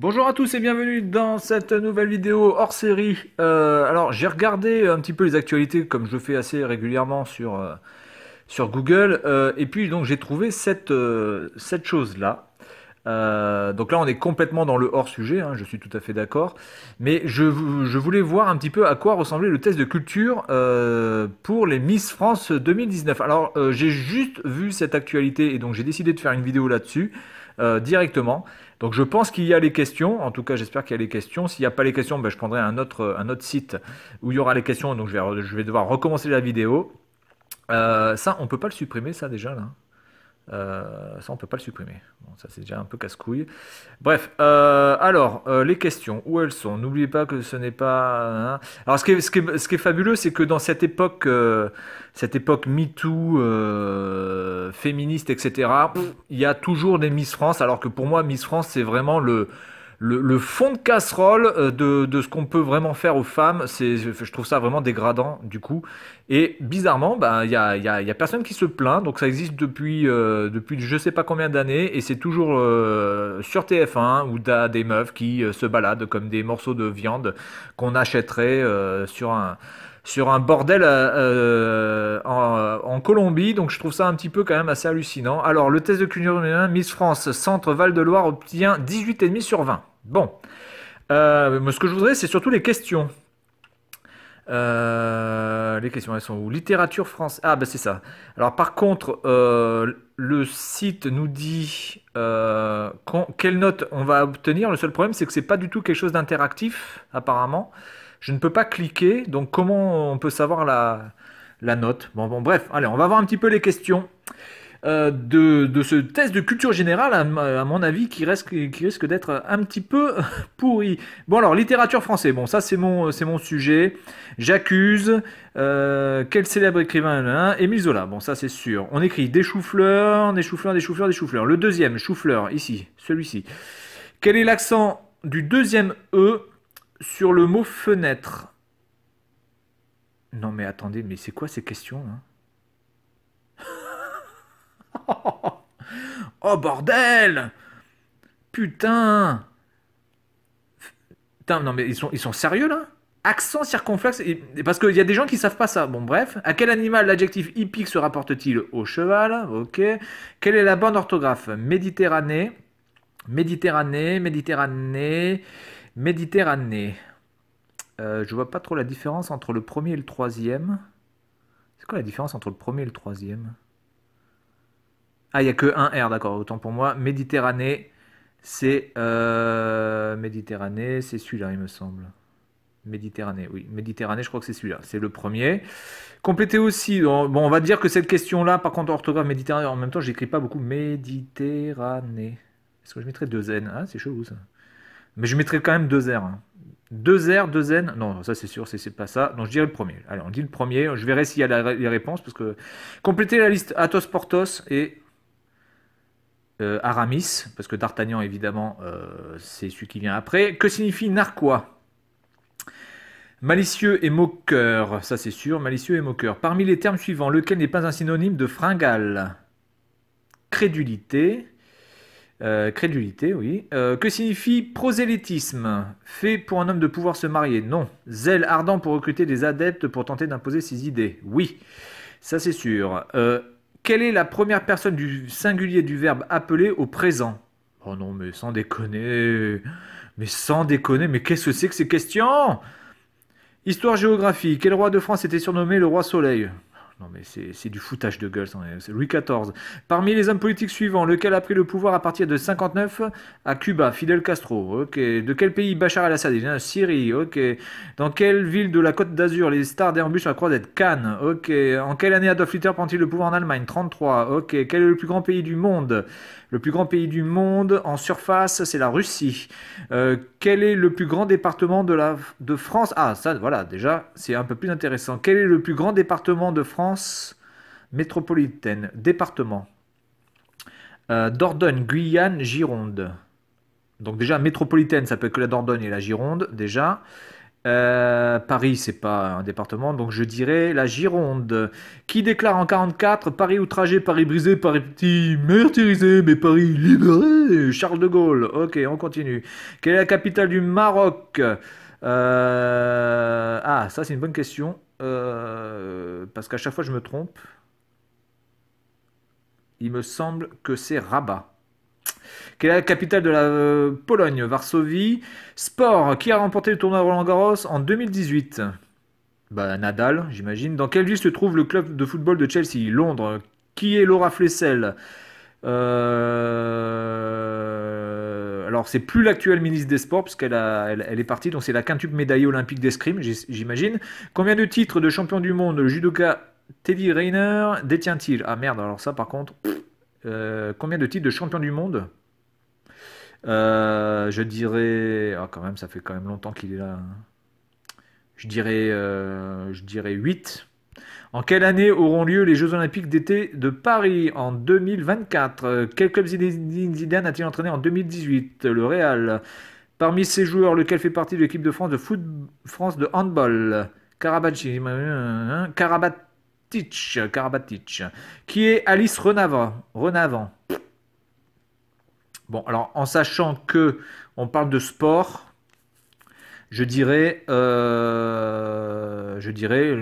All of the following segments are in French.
Bonjour à tous et bienvenue dans cette nouvelle vidéo hors série. Alors j'ai regardé un petit peu les actualités comme je le fais assez régulièrement sur Google et puis donc j'ai trouvé cette chose-là. Donc là on est complètement dans le hors sujet, hein, je suis tout à fait d'accord. Mais je voulais voir un petit peu à quoi ressemblait le test de culture pour les Miss France 2019. Alors j'ai juste vu cette actualité et donc j'ai décidé de faire une vidéo là-dessus directement. Donc je pense qu'il y a les questions, en tout cas j'espère qu'il y a les questions. S'il n'y a pas les questions, ben, je prendrai un autre site où il y aura les questions, donc je vais devoir recommencer la vidéo. Ça, on peut pas le supprimer, ça déjà là. Ça, on peut pas le supprimer. Bon, ça, c'est déjà un peu casse-couille. Bref, alors, les questions, où elles sont? N'oubliez pas que ce n'est pas, hein. Alors, ce qui est fabuleux, c'est que dans cette époque MeToo, féministe, etc., il y a toujours des Miss France, alors que pour moi, Miss France, c'est vraiment le fond de casserole de ce qu'on peut vraiment faire aux femmes. Je trouve ça vraiment dégradant, du coup. Et bizarrement, bah, il y a personne qui se plaint. Donc ça existe depuis je sais pas combien d'années. Et c'est toujours sur TF1 où t'as des meufs qui se baladent comme des morceaux de viande qu'on achèterait sur un bordel en Colombie. Donc je trouve ça un petit peu quand même assez hallucinant. Alors le test de culture humaine, Miss France Centre Val-de-Loire obtient 18,5 sur 20. Bon. Moi, ce que je voudrais, c'est surtout les questions. Les questions, elles sont où? Littérature française. Ah, ben c'est ça. Alors, par contre, le site nous dit quelle note on va obtenir. Le seul problème, c'est que c'est pas du tout quelque chose d'interactif, apparemment. Je ne peux pas cliquer. Donc, comment on peut savoir la note? Bon, bref. Allez, on va voir un petit peu les questions de ce test de culture générale, à mon avis, qui risque d'être un petit peu pourri. Bon, alors, littérature française, bon, ça, c'est mon sujet. J'accuse. Quel célèbre écrivain, hein, Émile Zola, bon, ça, c'est sûr. On écrit des choux-fleurs, des choux-fleurs, des choux-fleurs, des choux-fleurs. Le deuxième, chou-fleur, ici, celui-ci. Quel est l'accent du deuxième E sur le mot fenêtre? Non, mais attendez, mais c'est quoi ces questions, hein? Oh bordel! Putain! Putain, non mais ils sont sérieux là? Accent circonflexe, parce qu'il y a des gens qui savent pas ça. Bon bref, à quel animal l'adjectif hippique se rapporte-t-il? Au cheval? Ok. Quelle est la bonne orthographe? Méditerranée, Méditerranée, Méditerranée, Méditerranée. Je vois pas trop la différence entre le premier et le troisième. C'est quoi la différence entre le premier et le troisième? Ah, il n'y a que un R, d'accord, autant pour moi. Méditerranée, c'est celui-là, il me semble. Méditerranée, oui. Méditerranée, je crois que c'est celui-là. C'est le premier. Complétez aussi. Bon, on va dire que cette question-là, par contre, orthographe Méditerranée, en même temps, j'écris pas beaucoup. Méditerranée. Est-ce que je mettrais deux N? Ah, c'est chelou ça. Mais je mettrais quand même deux R, hein. Deux R, deux N. Non, ça c'est sûr, c'est pas ça. Donc je dirais le premier. Allez, on dit le premier. Je verrai s'il y a les réponses. Parce que complétez la liste Athos, Porthos et Aramis, parce que D'Artagnan, évidemment, c'est celui qui vient après. Que signifie narquois? Malicieux et moqueur, ça c'est sûr, malicieux et moqueur. Parmi les termes suivants, lequel n'est pas un synonyme de fringale? Crédulité. Crédulité, oui. Que signifie prosélytisme? Fait pour un homme de pouvoir se marier? Non. Zèle ardent pour recruter des adeptes pour tenter d'imposer ses idées? Oui. Ça c'est sûr. Quelle est la première personne du singulier du verbe appeler au présent? Oh non, mais sans déconner. Mais sans déconner, mais qu'est-ce que c'est que ces questions? Histoire-géographie. Quel roi de France était surnommé le roi Soleil? Non mais c'est du foutage de gueule, c'est Louis XIV. Parmi les hommes politiques suivants, lequel a pris le pouvoir à partir de 59 à Cuba? Fidel Castro. Ok. De quel pays Bachar el-Assad? Il vient de Syrie. Ok. Dans quelle ville de la Côte d'Azur les stars déambulent sur la croisette? Cannes. Ok. En quelle année Adolf Hitler prend-il le pouvoir en Allemagne? 33. Ok. Quel est le plus grand pays du monde? Le plus grand pays du monde en surface, c'est la Russie. Quel est le plus grand département de France? Ah, ça, voilà, déjà, c'est un peu plus intéressant. Quel est le plus grand département de France métropolitaine? Département. Dordogne, Guyane, Gironde. Donc déjà, métropolitaine, ça peut être que la Dordogne et la Gironde, déjà. Paris, c'est pas un département, donc je dirais la Gironde. Qui déclare en 44 Paris outragé, Paris brisé, Paris petit, martyrisé, mais Paris libéré? Charles de Gaulle. Ok, on continue. Quelle est la capitale du Maroc? Ah, ça c'est une bonne question. Parce qu'à chaque fois je me trompe. Il me semble que c'est Rabat. Quelle est la capitale de la Pologne? Varsovie. Sport. Qui a remporté le tournoi Roland-Garros en 2018? Bah, Nadal, j'imagine. Dans quelle ville se trouve le club de football de Chelsea? Londres. Qui est Laura Flessel? Alors, c'est plus l'actuelle ministre des Sports, puisqu'elle elle est partie, donc c'est la quintuple médaillée olympique d'escrime, j'imagine. Combien de titres de champion du monde le judoka Teddy Riner détient-il? Ah merde, alors ça par contre. Combien de titres de champion du monde? Je dirais. Ah, quand même, ça fait quand même longtemps qu'il est là. Je dirais 8. En quelle année auront lieu les Jeux Olympiques d'été de Paris? En 2024. Quel club Zinedine Zidane a-t-il entraîné en 2018? Le Real. Parmi ces joueurs, lequel fait partie de l'équipe de France de foot, France de handball? Karabatic. Qui est Alice Renavant. Bon, alors en sachant que on parle de sport, je dirais une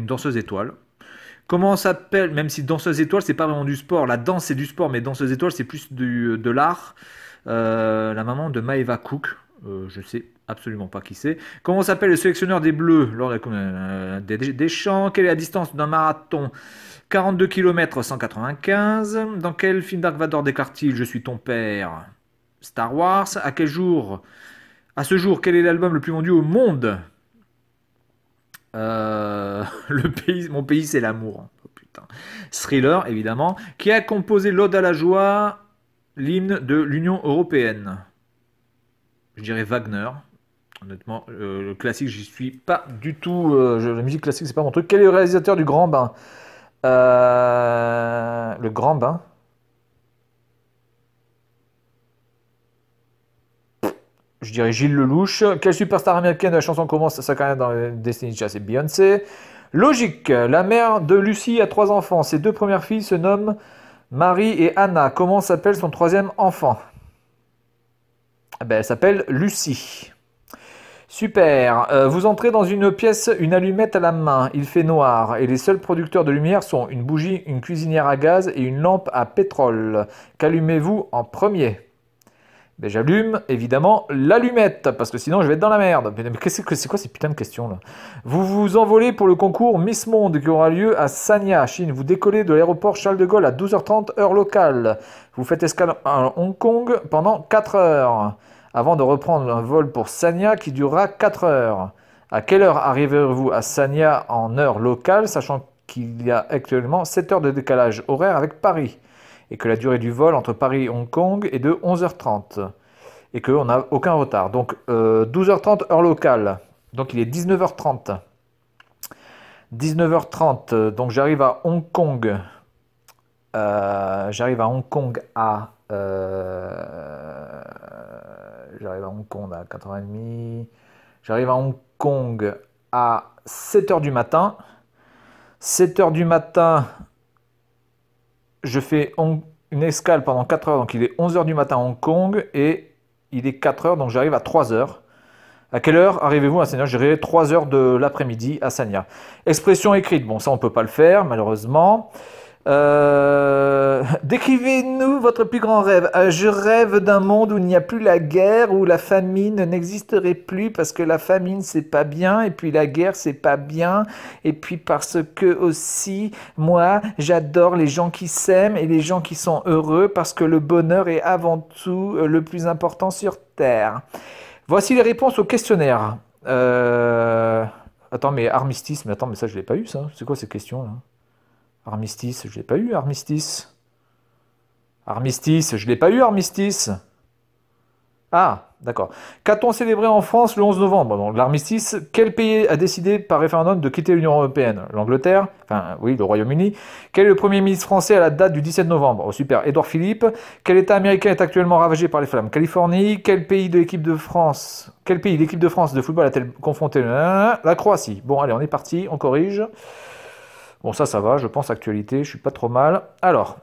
danseuse étoile. Comment on s'appelle? Même si danseuse étoile, c'est pas vraiment du sport. La danse, c'est du sport, mais danseuse étoile, c'est plus de l'art. La maman de Maeva Cook. Je sais absolument pas qui c'est. Comment s'appelle le sélectionneur des Bleus lors des Champs? Quelle est la distance d'un marathon? 42 km 195. Dans quel film Dark Vador déclare-t-il Je suis ton père? Star Wars. À ce jour, quel est l'album le plus vendu au monde? Mon pays, c'est l'amour. Oh, putain. Thriller, évidemment. Qui a composé l'Ode à la joie, l'hymne de l'Union européenne? Je dirais Wagner. Honnêtement, le classique, j'y suis pas du tout. La musique classique, c'est pas mon truc. Quel est le réalisateur du Grand Bain? Le Grand Bain. Je dirais Gilles Lelouch. Quelle superstar américaine de la chanson commence sa carrière dans Destiny's Child? C'est Beyoncé. Logique. La mère de Lucie a 3 enfants. Ses 2 premières filles se nomment Marie et Anna. Comment s'appelle son troisième enfant? Elle s'appelle Lucie. Super. Vous entrez dans une pièce, une allumette à la main. Il fait noir et les seuls producteurs de lumière sont une bougie, une cuisinière à gaz et une lampe à pétrole. Qu'allumez-vous en premier? J'allume évidemment l'allumette parce que sinon je vais être dans la merde. Mais c'est quoi ces putains de questions là? Vous vous envolez pour le concours Miss Monde qui aura lieu à Sanya, Chine. Vous décollez de l'aéroport Charles de Gaulle à 12h30 heure locale. Vous faites escale à Hong Kong pendant 4 heures avant de reprendre un vol pour Sanya qui durera 4 heures. À quelle heure arriverez-vous à Sanya en heure locale, sachant qu'il y a actuellement 7 heures de décalage horaire avec Paris et que la durée du vol entre Paris et Hong Kong est de 11h30 et qu'on n'a aucun retard. Donc 12h30 heure locale, donc il est 19h30. 19h30, donc j'arrive à Hong Kong. J'arrive à Hong Kong à... j'arrive à Hong Kong à 4h30. J'arrive à Hong Kong à 7h du matin. 7h du matin, je fais une escale pendant 4 heures, donc il est 11h du matin à Hong Kong et il est 4 heures, donc j'arrive à 3 heures. À quelle heure arrivez-vous à Sanya? J'irai 3 heures de l'après-midi à Sanya. Expression écrite, bon ça on peut pas le faire malheureusement. Décrivez-nous votre plus grand rêve. Je rêve d'un monde où il n'y a plus la guerre, où la famine n'existerait plus parce que la famine c'est pas bien et puis la guerre c'est pas bien et puis parce que aussi moi j'adore les gens qui s'aiment et les gens qui sont heureux parce que le bonheur est avant tout le plus important sur terre. Voici les réponses au questionnaire. Attends mais armistice, mais ça je l'ai pas eu ça. C'est quoi ces questions là? Armistice, je l'ai pas eu, armistice. Armistice, je l'ai pas eu, armistice. Ah, D'accord. Qu'a-t-on célébré en France le 11 novembre? Donc l'armistice. Quel pays a décidé par référendum de quitter l'Union européenne? L'Angleterre. Enfin, oui, le Royaume-Uni. Quel est le premier ministre français à la date du 17 novembre? Oh, super. Édouard Philippe. Quel État américain est actuellement ravagé par les flammes? Californie. Quel pays de l'équipe de France? Quel pays l'équipe de France de football a-t-elle confronté? La Croatie. Bon, allez, on est parti. On corrige. Bon, ça va. Je pense actualité. Je suis pas trop mal. Alors.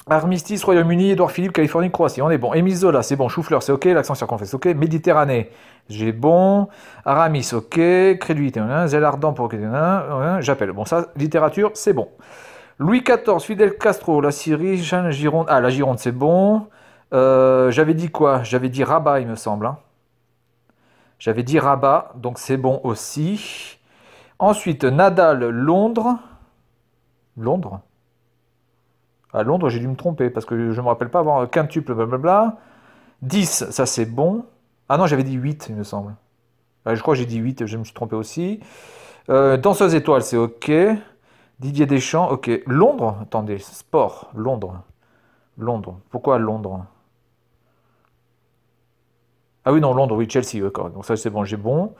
Armistice, Royaume-Uni, Édouard Philippe, Californie, Croatie. On est bon. Émile Zola, c'est bon. Chou-fleur, c'est ok. L'accent circonflexe, ok. Méditerranée, j'ai bon. Aramis, ok. Crédulité, Zèle ardent pour j'appelle. Bon, ça, littérature, c'est bon. Louis XIV, Fidel Castro, la Syrie, Jeanne Gironde. Ah, la Gironde, c'est bon. J'avais dit quoi? J'avais dit Rabat, il me semble. Hein. J'avais dit Rabat, donc c'est bon aussi. Ensuite, Nadal, Londres. Londres? À Londres, j'ai dû me tromper parce que je ne me rappelle pas avoir quintuple, blablabla. 10, ça c'est bon. Ah non, j'avais dit 8, il me semble. Je crois que j'ai dit 8, je me suis trompé aussi. Danseuse étoile, c'est ok. Didier Deschamps, ok. Londres, attendez, sport, Londres. Londres, pourquoi Londres? Ah oui, non, Londres, oui, Chelsea, d'accord. Donc ça c'est bon, j'ai bon.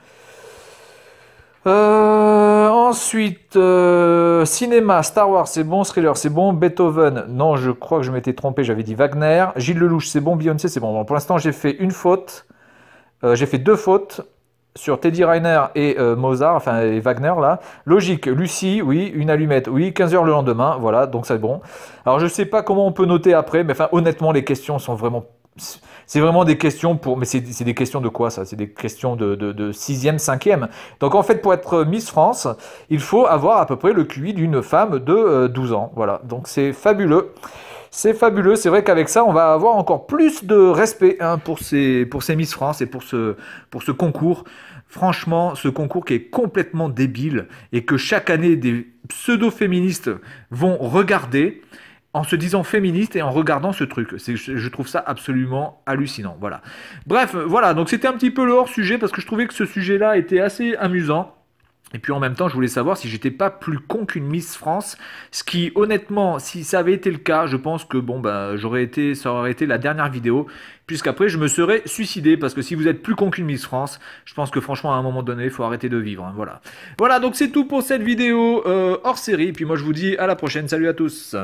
Ensuite, cinéma, Star Wars, c'est bon. Thriller, c'est bon. Beethoven, non, je crois que je m'étais trompé, j'avais dit Wagner. Gilles Lelouch, c'est bon. Beyoncé, c'est bon. Bon, pour l'instant, j'ai fait une faute. J'ai fait 2 fautes sur Teddy Riner et Mozart, enfin, et Wagner, là. Logique, Lucie, oui. Une allumette, oui. 15 heures le lendemain, voilà, donc c'est bon. Alors, je sais pas comment on peut noter après, mais enfin, honnêtement, les questions sont vraiment... C'est vraiment des questions pour... Mais c'est des questions de quoi, ça? C'est des questions de 6e, 5e. Donc, en fait, pour être Miss France, il faut avoir à peu près le QI d'une femme de 12 ans. Voilà, donc c'est fabuleux. C'est fabuleux. C'est vrai qu'avec ça, on va avoir encore plus de respect hein, pour ces Miss France et pour ce concours. Franchement, ce concours qui est complètement débile et que chaque année, des pseudo-féministes vont regarder en se disant féministe et en regardant ce truc. Je trouve ça absolument hallucinant. Voilà. Bref, voilà. Donc c'était un petit peu le hors-sujet parce que je trouvais que ce sujet-là était assez amusant. Et puis en même temps, je voulais savoir si j'étais pas plus con qu'une Miss France, ce qui honnêtement, si ça avait été le cas, je pense que bon bah ça aurait été la dernière vidéo, puisqu'après je me serais suicidé, parce que si vous êtes plus con qu'une Miss France, je pense que franchement à un moment donné, il faut arrêter de vivre. Hein, voilà. Voilà, donc c'est tout pour cette vidéo hors série. Puis moi je vous dis à la prochaine. Salut à tous.